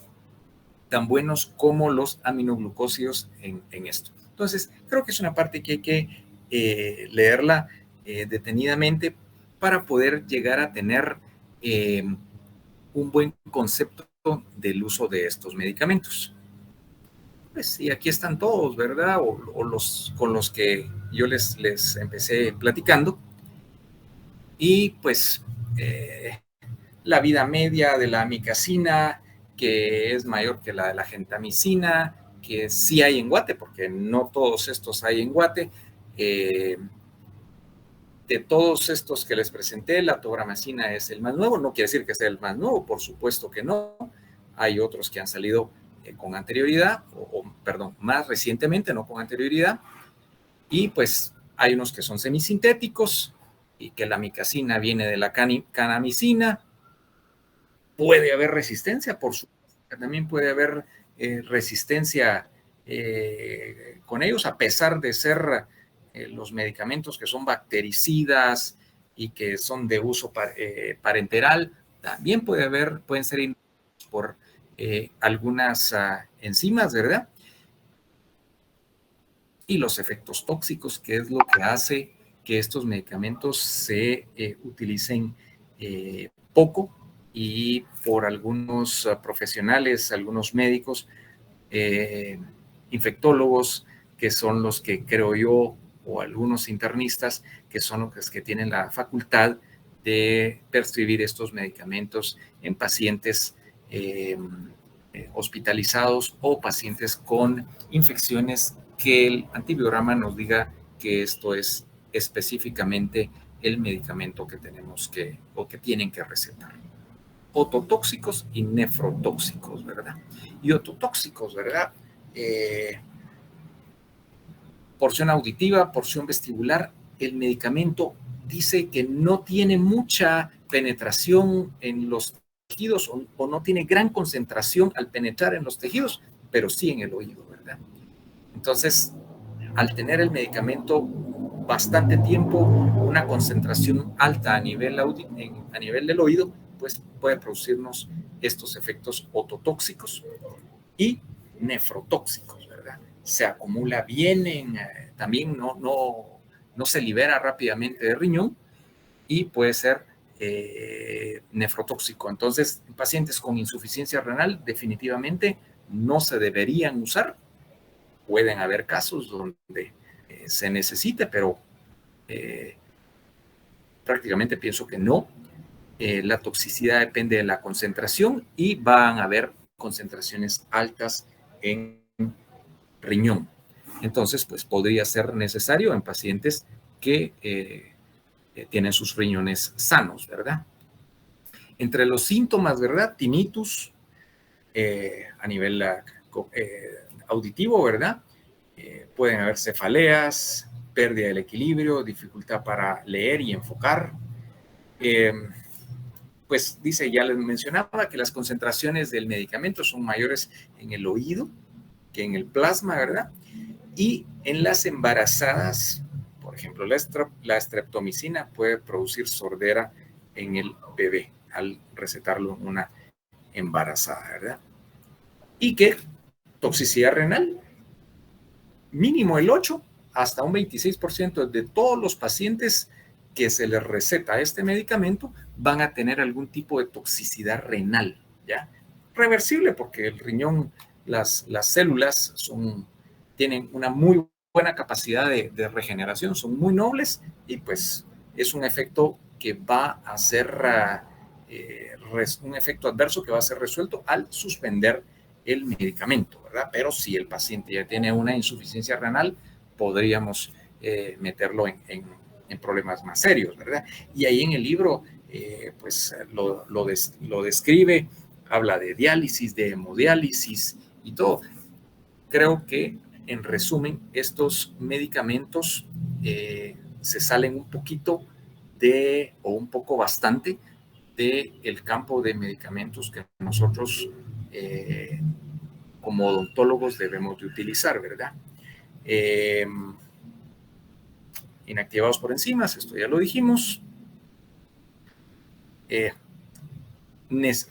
tan buenos como los aminoglucósidos en esto. Entonces, creo que es una parte que hay que leerla detenidamente para poder llegar a tener un buen concepto del uso de estos medicamentos. Pues, y aquí están todos, ¿verdad? O los con los que yo les empecé platicando. Y pues la vida media de la amicacina, que es mayor que la de la gentamicina, que sí hay en Guate, porque no todos estos hay en Guate. De todos estos que les presenté, la tobramacina es el más nuevo. No quiere decir que sea el más nuevo, por supuesto que no. Hay otros que han salido con anterioridad, perdón, más recientemente, no con anterioridad. Y pues hay unos que son semisintéticos y que la amicacina viene de la canamicina. Puede haber resistencia, por supuesto. También puede haber resistencia con ellos, a pesar de ser los medicamentos que son bactericidas y que son de uso parenteral. También pueden ser por algunas enzimas, ¿verdad? Y los efectos tóxicos, que es lo que hace que estos medicamentos se utilicen poco, y por algunos profesionales, algunos médicos, infectólogos, que son los que creo yo, o algunos internistas, que son los que tienen la facultad de prescribir estos medicamentos en pacientes hospitalizados o pacientes con infecciones que el antibiograma nos diga que esto es específicamente el medicamento que tenemos que, o que tienen que recetar. Ototóxicos y nefrotóxicos, ¿verdad? Y ototóxicos, ¿verdad? Porción auditiva, porción vestibular. El medicamento dice que no tiene mucha penetración en los tejidos, o no tiene gran concentración al penetrar en los tejidos, pero sí en el oído, ¿verdad? Entonces, al tener el medicamento bastante tiempo, una concentración alta a nivel del oído, pues puede producirnos estos efectos ototóxicos y nefrotóxicos, ¿verdad? Se acumula bien también no se libera rápidamente de riñón y puede ser nefrotóxico. Entonces, en pacientes con insuficiencia renal definitivamente no se deberían usar. Pueden haber casos donde se necesite, pero prácticamente pienso que no, La toxicidad depende de la concentración y van a haber concentraciones altas en riñón. Entonces, pues podría ser necesario en pacientes que tienen sus riñones sanos, ¿verdad? Entre los síntomas, ¿verdad? Tinnitus a nivel auditivo, ¿verdad? Pueden haber cefaleas, pérdida del equilibrio, dificultad para leer y enfocar. Pues dice, ya les mencionaba que las concentraciones del medicamento son mayores en el oído que en el plasma, ¿verdad? Y en las embarazadas, por ejemplo, la streptomicina puede producir sordera en el bebé al recetarlo en una embarazada, ¿verdad? Y que toxicidad renal, mínimo el 8 hasta un 26% de todos los pacientes que se les receta este medicamento van a tener algún tipo de toxicidad renal, ¿ya? Reversible, porque el riñón, las células tienen una muy buena capacidad de regeneración, son muy nobles y pues es un efecto que va a ser un efecto adverso que va a ser resuelto al suspender el medicamento, ¿verdad? Pero si el paciente ya tiene una insuficiencia renal, podríamos meterlo en problemas más serios, ¿verdad? Y ahí en el libro, pues lo describe, habla de diálisis, de hemodiálisis y todo. Creo que, en resumen, estos medicamentos se salen un poquito o un poco bastante del campo de medicamentos que nosotros como odontólogos debemos de utilizar, ¿verdad? Inactivados por enzimas, esto ya lo dijimos.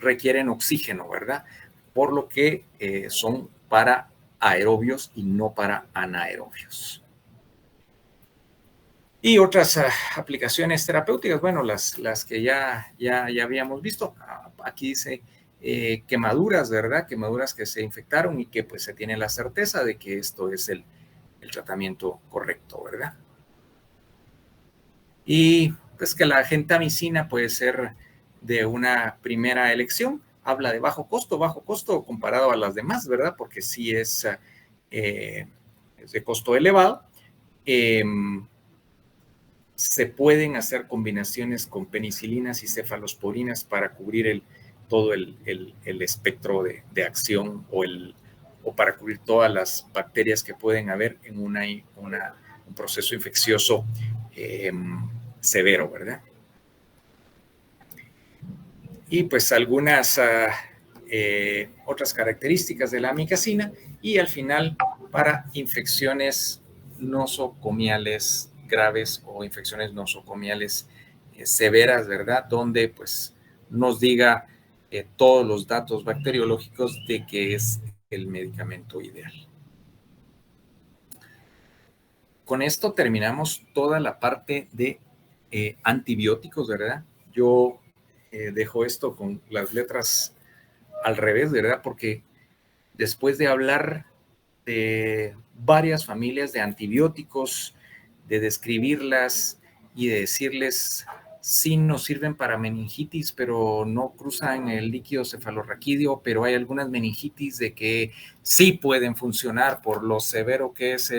Requieren oxígeno, ¿verdad? Por lo que son para aerobios y no para anaerobios. Y otras aplicaciones terapéuticas, bueno, las que ya habíamos visto. Aquí dice quemaduras, ¿verdad? Quemaduras que se infectaron y que pues se tiene la certeza de que esto es el tratamiento correcto, ¿verdad? Y pues que la gentamicina puede ser de una primera elección. Habla de bajo costo comparado a las demás, ¿verdad? Porque sí es de costo elevado. Se pueden hacer combinaciones con penicilinas y cefalosporinas para cubrir todo el espectro de acción o para cubrir todas las bacterias que pueden haber en un proceso infeccioso severo, ¿verdad? Y pues algunas otras características de la amicacina y al final para infecciones nosocomiales graves o infecciones nosocomiales severas, ¿verdad? Donde pues nos diga todos los datos bacteriológicos de que es el medicamento ideal. Con esto terminamos toda la parte de antibióticos, ¿verdad? Yo dejo esto con las letras al revés, ¿verdad? Porque después de hablar de varias familias de antibióticos, de describirlas y de decirles sí nos sirven para meningitis, pero no cruzan el líquido cefalorraquídeo, pero hay algunas meningitis de que sí pueden funcionar por lo severo que es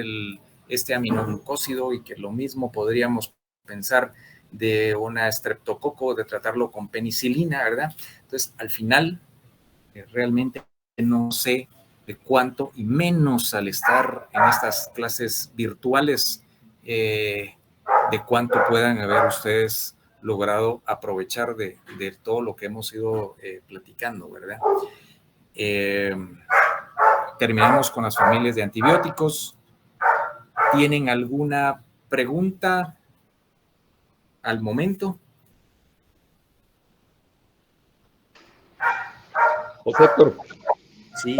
este aminoglucósido y que lo mismo podríamos pensar de una estreptococo, de tratarlo con penicilina, ¿verdad? Entonces, al final, realmente no sé de cuánto, y menos al estar en estas clases virtuales, de cuánto puedan haber ustedes logrado aprovechar de todo lo que hemos ido platicando, ¿verdad? Terminamos con las familias de antibióticos. ¿Tienen alguna pregunta al momento? José Héctor, Sí,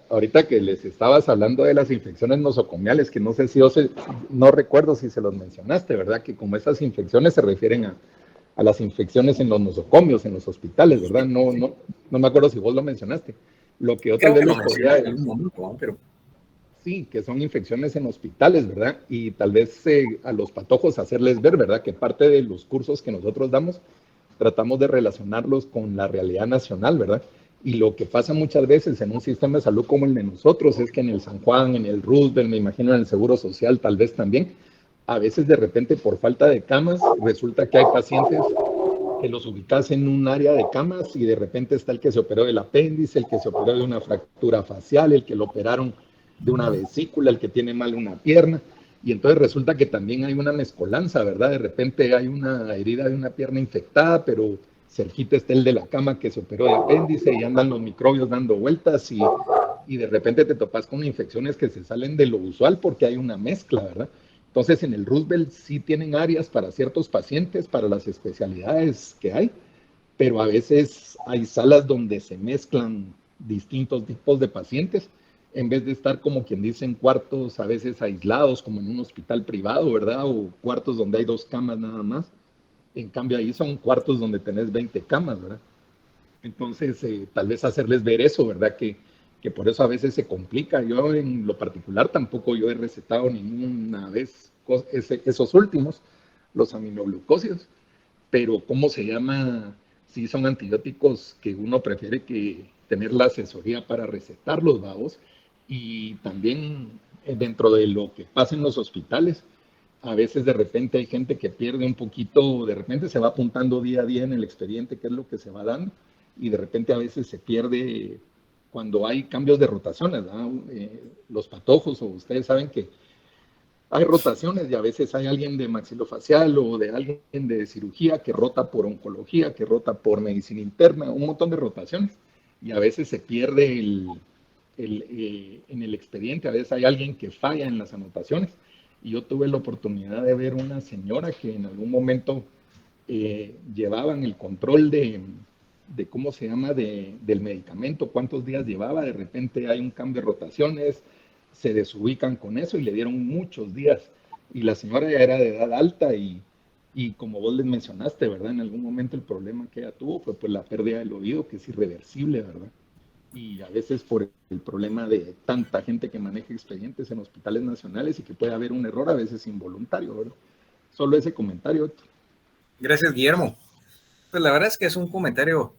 ahorita que les estabas hablando de las infecciones nosocomiales, que no sé si no recuerdo si se los mencionaste, ¿verdad? Que como esas infecciones se refieren a las infecciones en los nosocomios, en los hospitales, ¿verdad? No me acuerdo si vos lo mencionaste. Lo que otra vez les podría decir, pero sí, que son infecciones en hospitales, ¿verdad? Y tal vez a los patojos hacerles ver, ¿verdad? Que parte de los cursos que nosotros damos tratamos de relacionarlos con la realidad nacional, ¿verdad? Y lo que pasa muchas veces en un sistema de salud como el de nosotros es que en el San Juan, en el Roosevelt, me imagino en el Seguro Social tal vez también, a veces de repente por falta de camas resulta que hay pacientes que los ubicas en un área de camas y de repente está el que se operó del apéndice, el que se operó de una fractura facial, el que lo operaron de una vesícula, el que tiene mal una pierna. Y entonces resulta que también hay una mezcolanza, ¿verdad? De repente hay una herida de una pierna infectada, pero cerquita está el de la cama que se operó de apéndice y andan los microbios dando vueltas y de repente te topas con infecciones que se salen de lo usual porque hay una mezcla, ¿verdad? Entonces en el Roosevelt sí tienen áreas para ciertos pacientes, para las especialidades que hay, pero a veces hay salas donde se mezclan distintos tipos de pacientes en vez de estar como quien dice en cuartos a veces aislados como en un hospital privado, ¿verdad? O cuartos donde hay 2 camas nada más. En cambio ahí son cuartos donde tenés 20 camas, ¿verdad? Entonces tal vez hacerles ver eso, ¿verdad? Que por eso a veces se complica. Yo en lo particular tampoco yo he recetado ninguna vez esos últimos, los aminoglucósidos, pero ¿cómo se llama? Sí son antibióticos que uno prefiere que tener la asesoría para recetarlos, vamos. Y también dentro de lo que pasa en los hospitales, a veces de repente hay gente que pierde un poquito, de repente se va apuntando día a día en el expediente qué es lo que se va dando y de repente a veces se pierde cuando hay cambios de rotaciones, ¿verdad? Los patojos o ustedes saben que hay rotaciones y a veces hay alguien de maxilofacial o de alguien de cirugía que rota por oncología, que rota por medicina interna, un montón de rotaciones y a veces se pierde en el expediente, a veces hay alguien que falla en las anotaciones. Y yo tuve la oportunidad de ver una señora que en algún momento llevaban el control de ¿cómo se llama?, del medicamento, cuántos días llevaba, de repente hay un cambio de rotaciones, se desubican con eso y le dieron muchos días. Y la señora ya era de edad alta y como vos les mencionaste, ¿verdad? En algún momento el problema que ella tuvo fue pues la pérdida del oído, que es irreversible, ¿verdad? Y a veces por el problema de tanta gente que maneja expedientes en hospitales nacionales y que puede haber un error a veces involuntario, ¿verdad? Solo ese comentario. Gracias, Guillermo. Pues la verdad es que es un comentario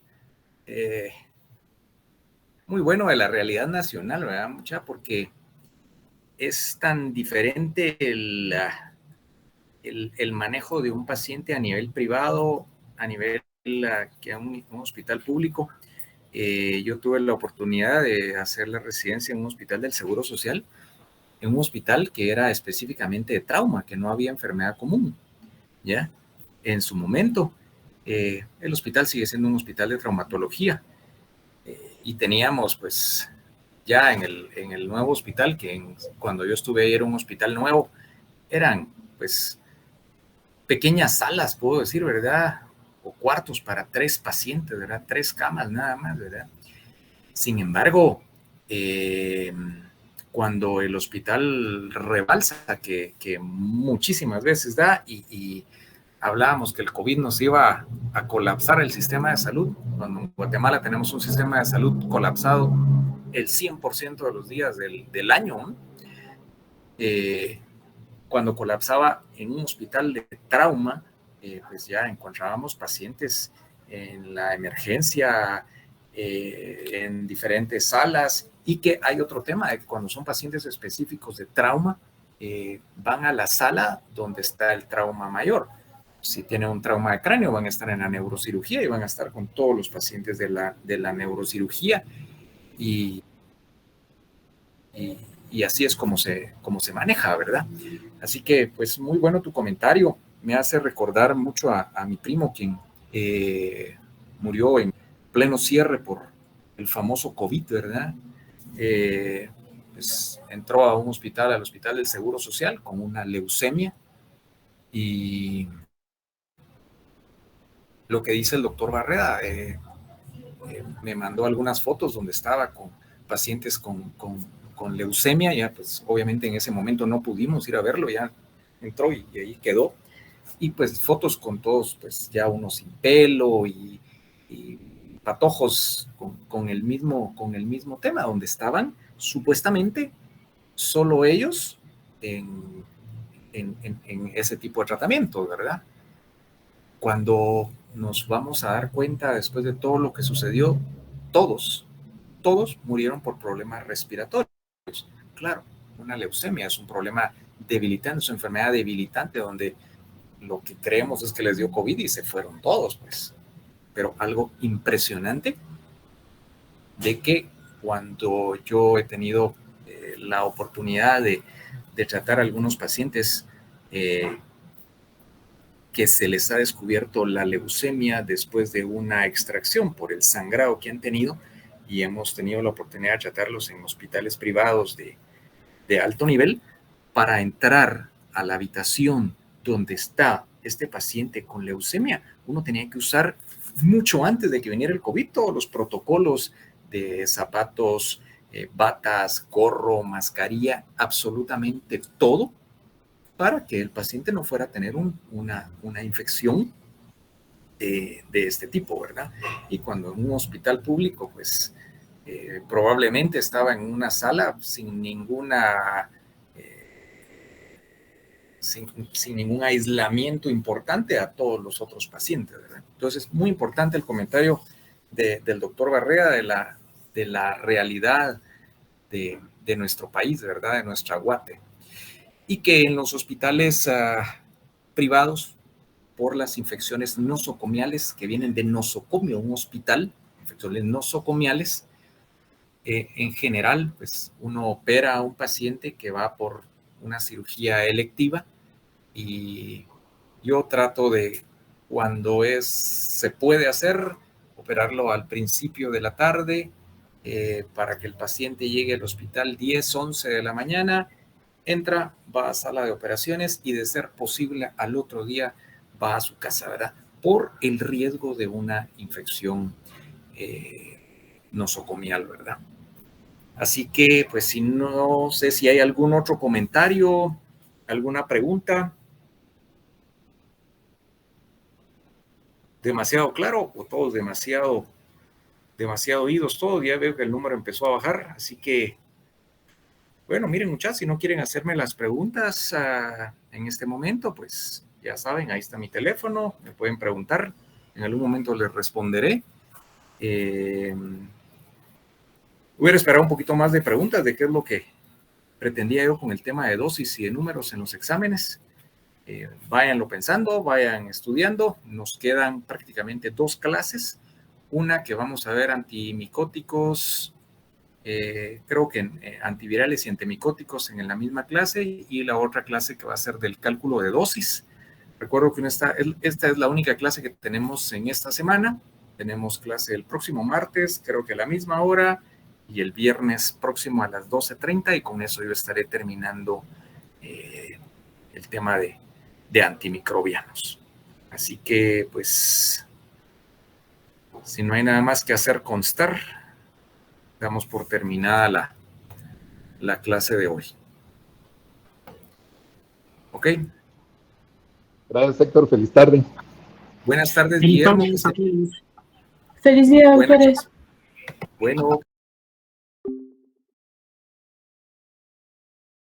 muy bueno de la realidad nacional, ¿verdad? Mucha, porque es tan diferente el manejo de un paciente a nivel privado, a nivel que a un hospital público. Yo tuve la oportunidad de hacer la residencia en un hospital del Seguro Social, en un hospital que era específicamente de trauma, que no había enfermedad común, ¿ya? En su momento, el hospital sigue siendo un hospital de traumatología y teníamos pues ya en el nuevo hospital, cuando yo estuve ahí era un hospital nuevo, eran pues pequeñas salas, puedo decir, ¿verdad? O cuartos para 3 pacientes, ¿verdad? 3 camas nada más, ¿verdad? Sin embargo, cuando el hospital rebalsa, que muchísimas veces da, y hablábamos que el COVID nos iba a colapsar el sistema de salud, cuando en Guatemala tenemos un sistema de salud colapsado el 100% de los días del año, ¿no? Cuando colapsaba en un hospital de trauma, pues ya encontrábamos pacientes en la emergencia, en diferentes salas, y que hay otro tema, de que cuando son pacientes específicos de trauma, van a la sala donde está el trauma mayor. Si tienen un trauma de cráneo, van a estar en la neurocirugía y van a estar con todos los pacientes de la neurocirugía, y así es como se maneja, ¿verdad? Así que, pues, muy bueno tu comentario. Me hace recordar mucho a mi primo, quien murió en pleno cierre por el famoso COVID, ¿verdad? Pues, entró a un hospital, al Hospital del Seguro Social, con una leucemia, y lo que dice el doctor Barreda, me mandó algunas fotos donde estaba con pacientes con leucemia, ya pues obviamente en ese momento no pudimos ir a verlo, ya entró y ahí quedó, y pues fotos con todos, pues ya unos sin pelo y patojos con el mismo tema, donde estaban supuestamente solo ellos en ese tipo de tratamiento, ¿verdad? Cuando nos vamos a dar cuenta después de todo lo que sucedió, todos murieron por problemas respiratorios. Claro, una leucemia es un problema debilitante, es una enfermedad debilitante donde lo que creemos es que les dio COVID y se fueron todos, pues. Pero algo impresionante de que cuando yo he tenido la oportunidad de tratar a algunos pacientes que se les ha descubierto la leucemia después de una extracción por el sangrado que han tenido, y hemos tenido la oportunidad de tratarlos en hospitales privados de alto nivel, para entrar a la habitación donde está este paciente con leucemia, uno tenía que usar mucho antes de que viniera el COVID todos los protocolos de zapatos, batas, gorro, mascarilla, absolutamente todo, para que el paciente no fuera a tener una infección de este tipo, ¿verdad? Y cuando en un hospital público, pues probablemente estaba en una sala sin ninguna... sin ningún aislamiento importante a todos los otros pacientes, ¿verdad? Entonces, muy importante el comentario del doctor Barrea de la realidad de nuestro país, ¿verdad? De nuestra Guate. Y que en los hospitales privados, por las infecciones nosocomiales que vienen de nosocomio, un hospital, infecciones nosocomiales, en general, pues uno opera a un paciente que va por una cirugía electiva, y yo trato de, cuando se puede hacer, operarlo al principio de la tarde, para que el paciente llegue al hospital 10, 11 de la mañana, entra, va a sala de operaciones y, de ser posible, al otro día va a su casa, ¿verdad? Por el riesgo de una infección nosocomial, ¿verdad? Así que, pues, si no sé si hay algún otro comentario, alguna pregunta. ¿Demasiado claro o todos demasiado oídos? Todos, ya veo que el número empezó a bajar, así que, bueno, miren, muchachos, si no quieren hacerme las preguntas en este momento, pues ya saben, ahí está mi teléfono, me pueden preguntar, en algún momento les responderé. Hubiera esperado un poquito más de preguntas de qué es lo que pretendía yo con el tema de dosis y de números en los exámenes. Váyanlo pensando, vayan estudiando. Nos quedan prácticamente 2 clases. Una que vamos a ver antimicóticos, creo que antivirales y antimicóticos en la misma clase, y la otra clase que va a ser del cálculo de dosis. Recuerdo que esta es la única clase que tenemos en esta semana. Tenemos clase el próximo martes, creo que a la misma hora, y el viernes próximo a las 12:30, y con eso yo estaré terminando el tema de antimicrobianos. Así que, pues, si no hay nada más que hacer constar, damos por terminada la clase de hoy. ¿Ok? Gracias, Héctor. Feliz tarde. Buenas tardes, Guillermo. Feliz día, doctores. Bueno.